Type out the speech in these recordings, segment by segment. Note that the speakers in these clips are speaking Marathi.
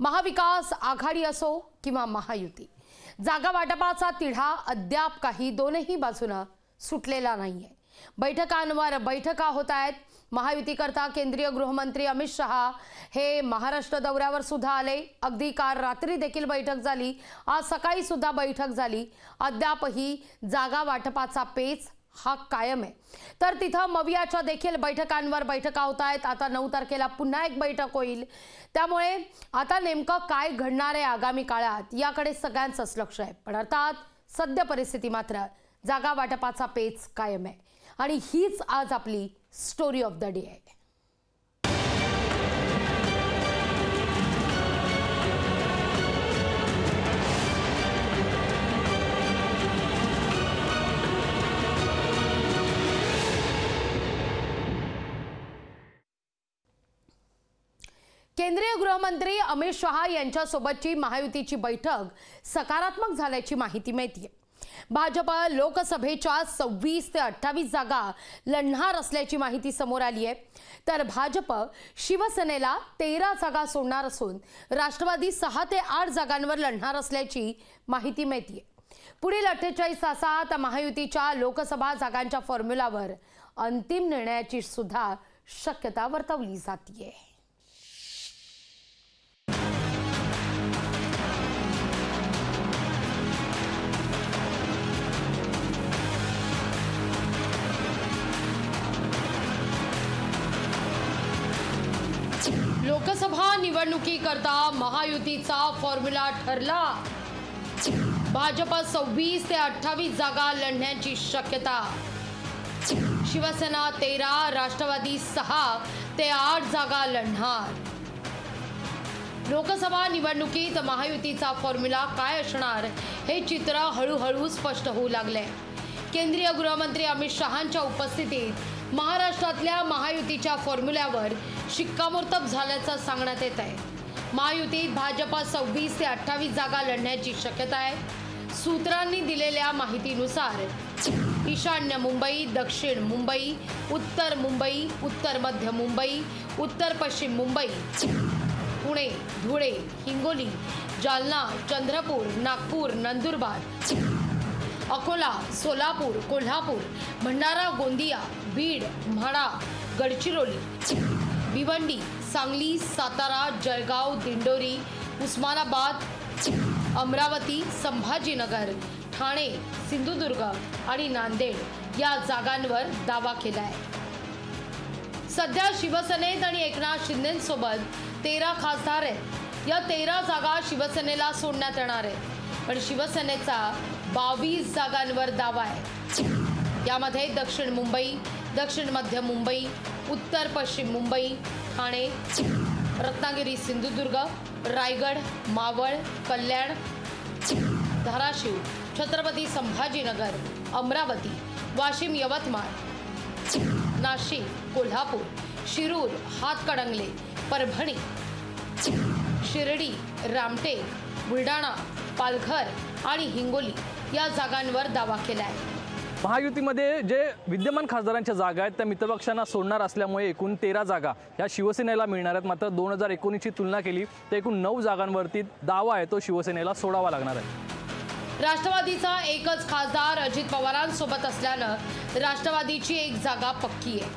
महाविकास आघाडी असो किंवा महायुती, जागा वाटपाचा तिढा अद्याप काही दोनही बाजूने सुटलेला नाहीये। बैठकांवर बैठका होत आहेत। महायुतीकरता केंद्रीय गृहमंत्री अमित शहा हे महाराष्ट्र दौऱ्यावर सुद्धा आले। अगदी काल रात्री देखील बैठक झाली, आज सकाळी सुद्धा बैठक झाली। अद्यापही जागा वाटपाचा पेच हा कायम आहे। तर तिथं मवियाच्या देखील बैठकांवर बैठका होत आहेत। आता 9 तारखेला पुन्हा एक बैठक होईल। त्यामुळे आता नेमकं काय घडणार आहे आगामी काळात याकडे सगळ्यांचंच लक्ष आहे। पण अर्थात सद्य परिस्थिती मात्र जागा वाटपाचा पेच कायम आहे आणि हीच आज आपली स्टोरी ऑफ द डे आहे। केंद्रीय गृहमंत्री अमित शहा यांच्यासोबतची महायुतीची बैठक सकारात्मक झाल्याची माहिती मिळते। भाजप लोकसभेच्या 26 ते 28 जागा लढणार असल्याची माहिती समोर आली आहे। तर भाजप शिवसेनेला 13 जागा सोडणार असून राष्ट्रवादी 6 ते 8 जागांवर लढणार असल्याची माहिती मिळते। पुढील 48 तासात महायुतीच्या लोकसभा जागांच्या फॉर्म्युलावर अंतिम निर्णयाची सुद्धा शक्यता वर्तवली जाते। लोकसभा निवडणुकीकरता महायुतीचा फॉर्म्युला ठरला। भाजप 26 ते 28 जागा लढण्याची शक्यता। शिवसेना 13, राष्ट्रवादी 6 ते 8 जागा लढणार। लोकसभा निवडणुकीत महायुतीचा फॉर्म्युला काय असणार हे चित्र हळूहळू स्पष्ट होऊ लागले। केंद्रीय गृहमंत्री अमित शहांच्या उपस्थितीत महाराष्ट्रातल्या महायुतीच्या फॉर्म्युल्यावर शिक्कामोर्तब झाल्याचं सांगण्यात येत आहे। महायुतीत भाजप 26 ते 28 जागा लढण्याची शक्यता आहे। सूत्रांनी दिलेल्या माहितीनुसार ईशान्य मुंबई, दक्षिण मुंबई, उत्तर मुंबई, उत्तर मध्य मुंबई, उत्तर पश्चिम मुंबई, पुणे, धुळे, हिंगोली, जालना, चंद्रपूर, नागपूर, नंदुरबार, अकोला, सोलापूर, कोल्हापूर, भंडारा, गोंदिया, बीड, म्हाडा, गडचिरोली, भिवंडी, सांगली, सातारा, जळगाव, दिंडोरी, उस्मानाबाद, अमरावती, संभाजीनगर, ठाणे, सिंधुदुर्ग आणि नांदेड या जागांवर दावा केला आहे। सध्या शिवसेनेत आणि एकनाथ शिंदेंसोबत 13 खासदार आहेत। या 13 जागा शिवसेनेला सोडण्यात येणार आहेत, पण शिवसेनेचा 22 जागांवर दावा आहे। यामध्ये दक्षिण मुंबई, दक्षिण मध्य मुंबई, उत्तर पश्चिम मुंबई, ठाणे, रत्नागिरी, सिंधुदुर्ग, रायगड, मावळ, कल्याण, धाराशिव, छत्रपती संभाजीनगर, अमरावती, वाशिम, यवतमाळ, नाशिक, कोल्हापूर, शिरूर, हातकणंगले, परभणी, शिर्डी, रामटेक, बुलढाणा, पालघर आणि हिंगोली या जागांवर दावा केला आहे। महायुतीमध्ये जे विद्यमान खासदारांच्या जागा आहेत त्या मित्रपक्षांना सोडणार असल्यामुळे एकूण 13 जागा ह्या शिवसेनेला मिळणार आहेत। मात्र 2019 ची तुलना केली तर एकूण 9 जागांवरती दावा आहे तो शिवसेनेला सोडावा लागणार आहे। राष्ट्रवादीचा एकच खासदार अजित पवारांसोबत असल्यानं राष्ट्रवादीची एक जागा पक्की आहे,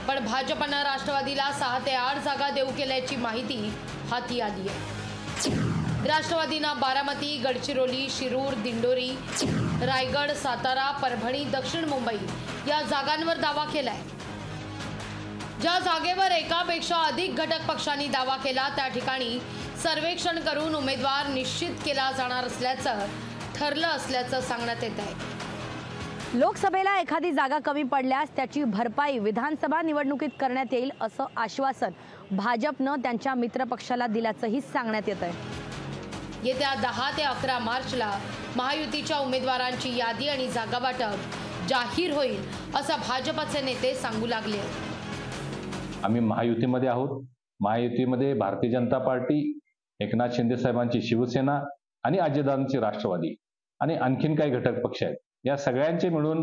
पण भाजपनं राष्ट्रवादीला 6 ते 8 जागा देऊ केल्याची माहिती हाती आली आहे। राष्ट्रवादीनं बारामती, गडचिरोली, शिरूर, दिंडोरी, रायगड, सातारा, परभणी, दक्षिण मुंबई या जागांवर दावा केलाय। ज्या जागेवर एकापेक्षा अधिक घटक पक्षांनी दावा केला त्या ठिकाणी सर्वेक्षण करून उमेदवार निश्चित केला जाणार असल्याचं ठरलं असल्याचं सांगण्यात येत आहे। लोकसभेला एखादी जागा कमी पडल्यास त्याची भरपाई विधानसभा निवडणुकीत करण्यात येईल असं आश्वासन भाजपनं त्यांच्या मित्रपक्षाला दिल्याचंही सांगण्यात येत आहे। येत्या 10 ते 11 मार्चला महायुतीच्या उमेदवारांची यादी आणि जागा वाटप जाहीर होईल असं भाजपचे नेते सांगू लागले। आम्ही महायुतीमध्ये आहोत। महायुतीमध्ये भारतीय जनता पार्टी, एकनाथ शिंदे साहेबांची शिवसेना आणि अजितदादांची राष्ट्रवादी आणि आणखीन काही घटक पक्ष आहेत। या सगळ्यांचे मिळून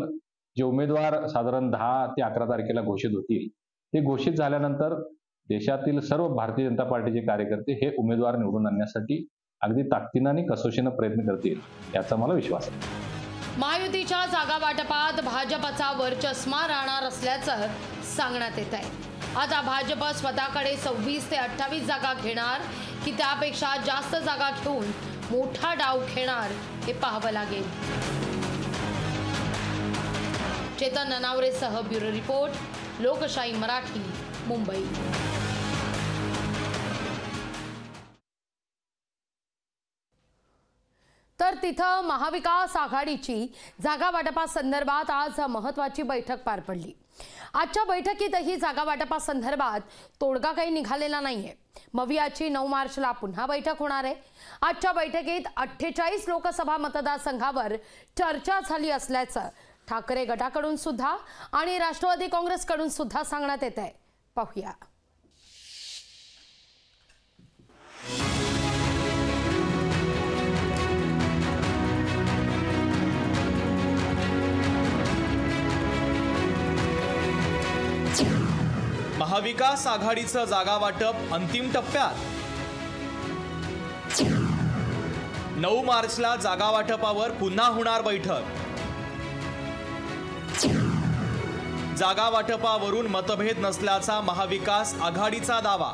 जे उमेदवार साधारण 10 ते 11 तारखेला घोषित होतील ते घोषित झाल्यानंतर देशातील सर्व भारतीय जनता पार्टीचे कार्यकर्ते हे उमेदवार निवडून आणण्यासाठी अगदी ताकदीने आणि कसोशीने प्रयत्न करतील याचा मला विश्वास आहे. महायुतीच्या जागा वाटपात भाजपचा वर्चस्व राहणार असल्याचं सांगण्यात येत आहे. आता भाजप स्वतःकडे 26 ते 28 जागा घेणार की त्यापेक्षा जास्त जागा घेऊन मोठा डाव खेळणार हे पाहावं लागेल. चेतन ननावरेसह ब्युरो रिपोर्ट, लोकशाही मराठी, मुंबई. तर तिथं महाविकास आघाडीची जागा वाटपासंदर्भात आज महत्त्वाची बैठक पार पडली. आजच्या बैठकीतही जागा वाटपासंदर्भात तोडगा काही निघालेला नाहीये. मवियाची 9 मार्चला पुन्हा बैठक होणार आहे. आजच्या बैठकीत 48 लोकसभा मतदारसंघावर चर्चा झाली असल्याचं ठाकरे गटाकडून सुद्धा आणि राष्ट्रवादी काँग्रेसकडून सुद्धा सांगण्यात येत आहे. पाहूया. महाविकास आघाडीचं जागा वाटप अंतिम टप्प्यात. 9 मार्चला जागा वाटपावर पुन्हा होणार बैठक. जागा वाटपावरून मतभेद नसल्याचा महाविकास आघाडीचा दावा.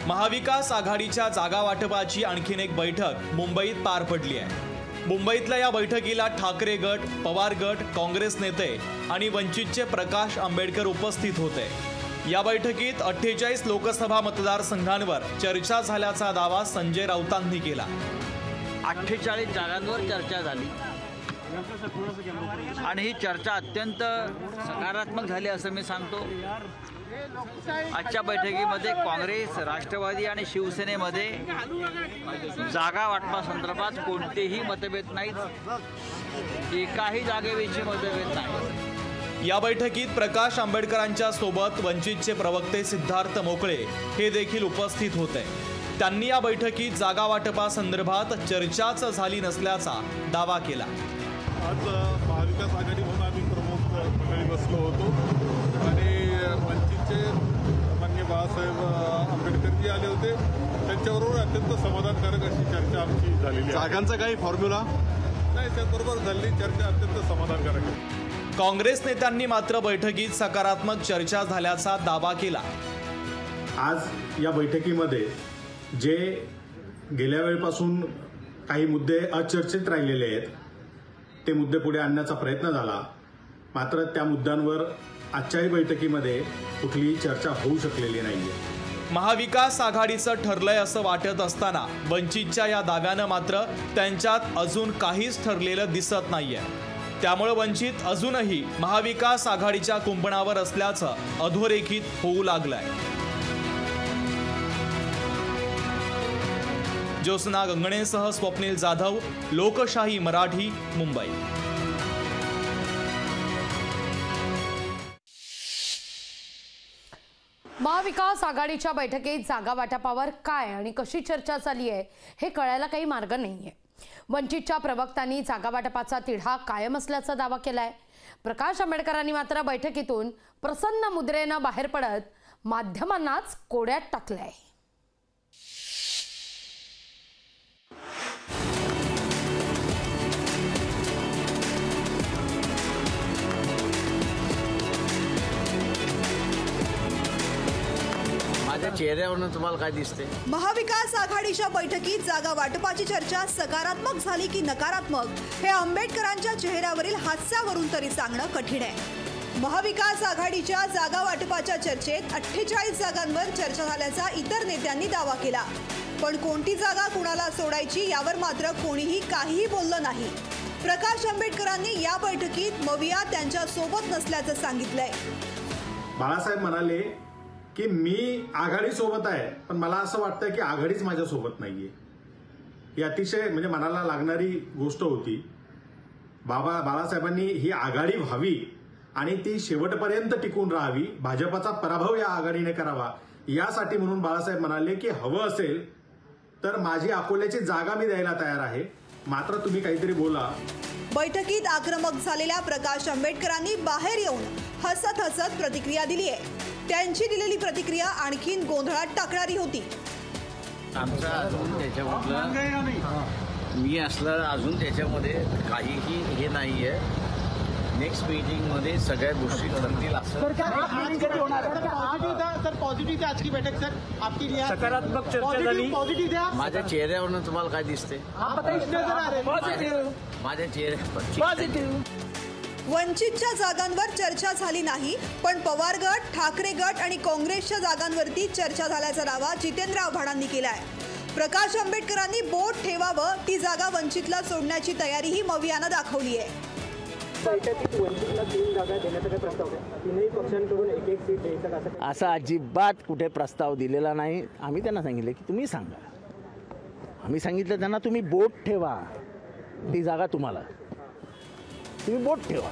महाविकास आघाडीच्या जागा वाटपाची आणखीन एक बैठक मुंबईत पार पडली आहे. मुंबईतल्या या बैठकीला ठाकरे गट, पवार गट, काँग्रेस नेते आणि वंचितचे प्रकाश आंबेडकर उपस्थित होते. या बैठकीत 48 लोकसभा मतदारसंघांवर चर्चा झाल्याचा दावा संजय राऊतांनी केला. 48 जागांवर चर्चा झाली आणि ही चर्चा अत्यंत सकारात्मक झाली असं मी सांगतो. आजच्या बैठकीमध्ये काँग्रेस, राष्ट्रवादी आणि शिवसेनेमध्ये जागा वाटपासंदर्भात कोणतेही मतभेद नाहीत. एकाही जागेविषयी मतभेद नाही. या बैठकीत प्रकाश आंबेडकरांच्या सोबत वंचितचे प्रवक्ते सिद्धार्थ मोकळे हे देखील उपस्थित होते. त्यांनी या बैठकीत जागा वाटपासंदर्भात चर्चाच झाली नसल्याचा दावा केला. आज महाविकास आघाडीमधून आम्ही प्रमुख मंडळी बसलो होतो आणि वंचितचे माननीय बाळासाहेब आंबेडकरजी आले होते. त्यांच्याबरोबर अत्यंत समाधानकारक अशी चर्चा आमची झालेली आहे. जागांचा काही फॉर्म्युला नाही, त्याबरोबर झालेली चर्चा अत्यंत समाधानकारक आहे. काँग्रेस नेत्यांनी मात्र बैठकीत सकारात्मक चर्चा झाल्याचा दावा केला. आज या बैठकीमध्ये जे गेल्या वेळेपासून काही मुद्दे अचर्चित राहिलेले आहेत ते मुद्दे पुढे आणण्याचा प्रयत्न झाला. मात्र त्या मुद्द्यांवर आजच्याही बैठकीमध्ये कुठलीही चर्चा होऊ शकलेली नाहीये. महाविकास आघाडीचं ठरलंय असं वाटत असताना वंचितच्या या दाव्यानं मात्र त्यांच्यात अजून काहीच ठरलेलं दिसत नाहीये. त्यामुळे वंचित अजूनही महाविकास आघाडीच्या कुंपणावर असल्याचं अधोरेखित होऊ लागलंय. ज्योत्स्ना गंगणेसह स्वप्नील जाधव, लोकशाही मराठी, मुंबई. महाविकास आघाडीच्या बैठकीत जागा वाटपावर काय आणि कशी चर्चा झाली आहे हे कळायला काही मार्ग नाहीये. वंचितच्या प्रवक्त्यांनी जागा वाटपाचा तिढा कायम असल्याचा दावा केलाय. प्रकाश आंबेडकरांनी मात्र बैठकीतून प्रसन्न मुद्रेनं बाहेर पडत माध्यमांनाच कोड्यात टाकलंय. चेहऱ्यावरून तुम्हाला काय दिसते? महाविकास आघाडीच्या बैठकीत जागा वाटपाची चर्चा सकारात्मक झाली की नकारात्मक हे आंबेडकरांच्या चेहऱ्यावरील हास्यावरून तरी सांगणं कठीण आहे. महाविकास आघाडीच्या जागा वाटपाच्या चर्चेत 48 जागांवर चर्चा झाल्याचा इतर नेत्यांनी दावा केला. पण कोणती जागा कुणाला सोडायची यावर मात्र कोणीही काहीही बोललं नाही. प्रकाश आंबेडकरांनी या बैठकीत मविया त्यांच्या सोबत नसल्याचं सांगितलंय. बाळासाहेब म्हणाले की मी आघाडी सोबत आहे, पण मला असं वाटतं की आघाडीच माझ्या सोबत नाहीये. ही अतिशय म्हणजे मनाला लागणारी गोष्ट होती. बाळासाहेबांनी ही आघाडी व्हावी आणि ती शेवटपर्यंत टिकून राहावी, भाजपचा पराभव या आघाडीने करावा यासाठी म्हणून बाळासाहेब म्हणाले की हवं असेल तर माझी अकोल्याची जागा मी द्यायला तयार आहे, मात्र तुम्ही काहीतरी बोला. बैठकीत आक्रमक झालेल्या प्रकाश आंबेडकरांनी बाहेर येऊन हसत हसत प्रतिक्रिया दिली आहे. त्यांची दिलेली प्रतिक्रिया आणखीन गोंधळात टाकणारी होती. आमचा अजून त्याच्यामधलं मी असलं अजून त्याच्यामध्ये काहीही हे नाही आहे. नेक्स्ट मीटिंगमध्ये सगळ्या गोष्टी ठरतील असं. सकारात्मक चर्चा झाली. माझ्या चेहऱ्यावरून तुम्हाला काय दिसते? माझ्या चेहऱ्यावर वंचितच्या जागांवर चर्चा झाली नाही, पण पवार गट, ठाकरे गट आणि काँग्रेसच्या जागांवरती चर्चा झाल्याचा दावा जितेंद्र आव्हाडांनी केलाय. प्रकाश आंबेडकरांनी बोट ठेवावं, ती जागा वंचितला सोडण्याची तयारीही मवियानं दाखवली आहे. बैठकीत वंचितला 3 जागा देण्याचा काय प्रस्ताव आहे? 3ही पक्षांकडून एक एक सीट द्यायचा कसं? असा अजिबात कुठे प्रस्ताव दिलेला नाही. आम्ही त्यांना सांगितलं की तुम्ही सांगा. आम्ही सांगितलं त्यांना तुम्ही बोट ठेवा, ती जागा तुम्हाला, तुम्ही बोट ठेवा.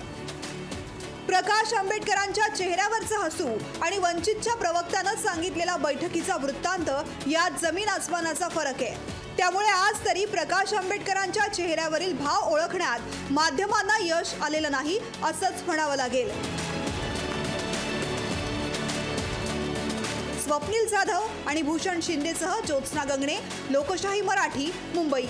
प्रकाश आंबेडकरांच्या चेहऱ्यावरचं हसू आणि वंचितच्या प्रवक्त्यानं सांगितलेला बैठकीचा वृत्तांत यात जमीन आसमानाचा फरक आहे. त्यामुळे आज तरी प्रकाश आंबेडकरांच्या चेहऱ्यावरील भाव ओळखण्यात माध्यमांना यश आलेलं नाही असंच म्हणावं लागेल. स्वप्नील जाधव आणि भूषण शिंदेसह ज्योत्स्ना गंगणे, लोकशाही मराठी, मुंबई.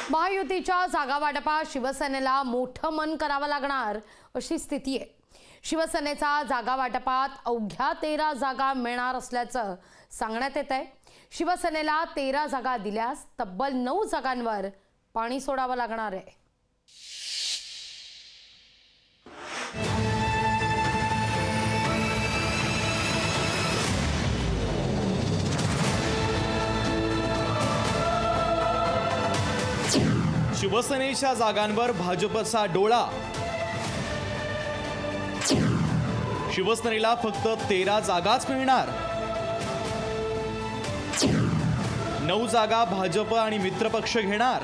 महायुतीच्या जागा वाटपात शिवसेनेला मोठं मन करावं लागणार अशी स्थिती आहे. शिवसेनेचा जागा वाटपात अवघ्या 13 जागा मिळणार असल्याचं सांगण्यात येत आहे. शिवसेनेला 13 जागा दिल्यास तब्बल 9 जागांवर पाणी सोडावं लागणार आहे. शिवसेनेच्या जागांवर भाजपचा डोळा. शिवसेनेला फक्त 13 जागाच मिळणार. 9 जागा भाजप आणि मित्रपक्ष घेणार.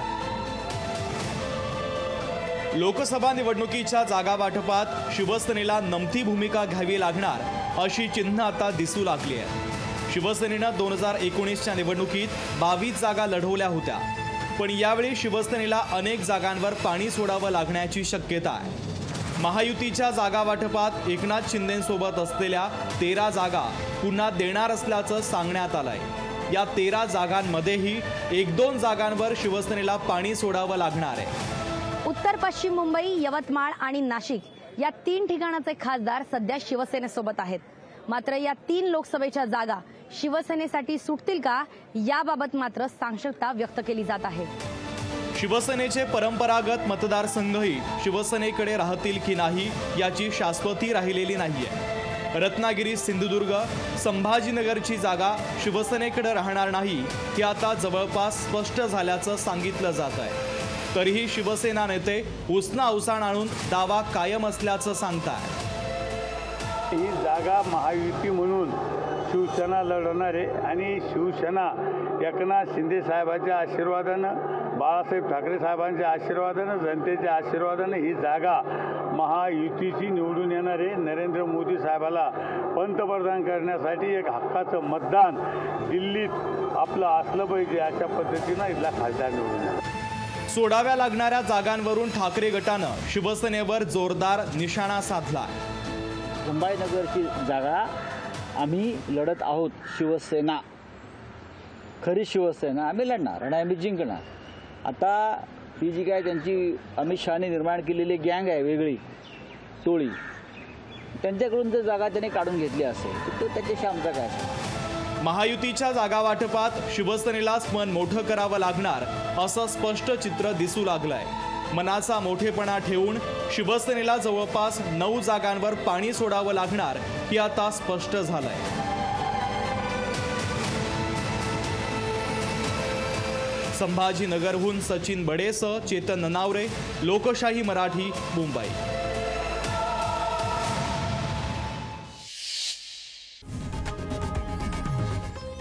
लोकसभा निवडणुकीच्या जागा वाटपात शिवसेनेला नमती भूमिका घ्यावी लागणार अशी चिन्ह आता दिसू लागली आहे. शिवसेनेनं 2019च्या निवडणुकीत 22 जागा लढवल्या होत्या, पण यावेळी शिवसेनेला अनेक जागांवर पाणी सोडावं लागण्याची शक्यता आहे. महायुतीच्या जागा वाटपात एकनाथ शिंदेंसोबत असलेल्या 13 जागा पुन्हा देणार असल्याचं सांगण्यात आलंय. या 13 जागांमध्येही 1-2 जागांवर शिवसेनेला पाणी सोडावं लागणार आहे. उत्तर पश्चिम मुंबई, यवतमाळ आणि नाशिक या 3 ठिकाणाचे खासदार सध्या शिवसेनेसोबत आहेत. मात्र या 3 लोकसभेच्या जागा शिवसेनेसाठी सुटतील का, याबाबत मात्र साशंकता व्यक्त केली जात आहे. शिवसेनेचे परंपरागत मतदारसंघही शिवसेनेकडे राहतील की नाही याची शाश्वती राहिलेली नाहीये. रत्नागिरी, सिंधुदुर्ग, संभाजीनगरची जागा शिवसेनेकडे राहणार नाही हे आता जवळपास स्पष्ट झाल्याचं सांगितलं जात आहे. तरीही शिवसेना नेते उसना आणून दावा कायम असल्याचं सांगतायत. ही जागा महायुती म्हणून शिवसेना लढवणार आहे आणि शिवसेना एकनाथ शिंदे साहेबांच्या आशीर्वादानं, बाळासाहेब ठाकरे साहेबांच्या आशीर्वादानं, जनतेच्या आशीर्वादानं ही जागा महायुतीची निवडून येणार आहे. नरेंद्र मोदी साहेबाला पंतप्रधान करण्यासाठी एक हक्काचं मतदान दिल्लीत आपलं असलं पाहिजे, अशा पद्धतीनं इथला खासदार निवडून येणार. सोडाव्या लागणाऱ्या जागांवरून ठाकरे गटानं शिवसेनेवर जोरदार निशाणा साधला. संभाजीनगरची जागा आम्ही लढत आहोत. शिवसेना, खरी शिवसेना आम्ही लढणार आणि आम्ही जिंकणार. आता ही जी काय त्यांची अमित शहाने निर्माण केलेली गँग आहे, वेगळी टोळी, त्यांच्याकडून जर जागा त्यांनी काढून घेतली असेल तर त्याच्याशी आमचा काय. महायुतीच्या जागा वाटपात शिवसेनेलाच मन मोठं करावं लागणार असं स्पष्ट चित्र दिसू लागलंय. मनाचा मोठेपणा ठेवून शिवसेनेला जवळपास 9 जागांवर पाणी सोडावं लागणार हे आता स्पष्ट झालंय. संभाजीनगरहून सचिन बडेसह चेतन ननावरे, लोकशाही मराठी, मुंबई.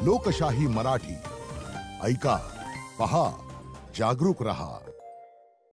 लोकशाही मराठी, ऐका, पहा, जागरूक रहा.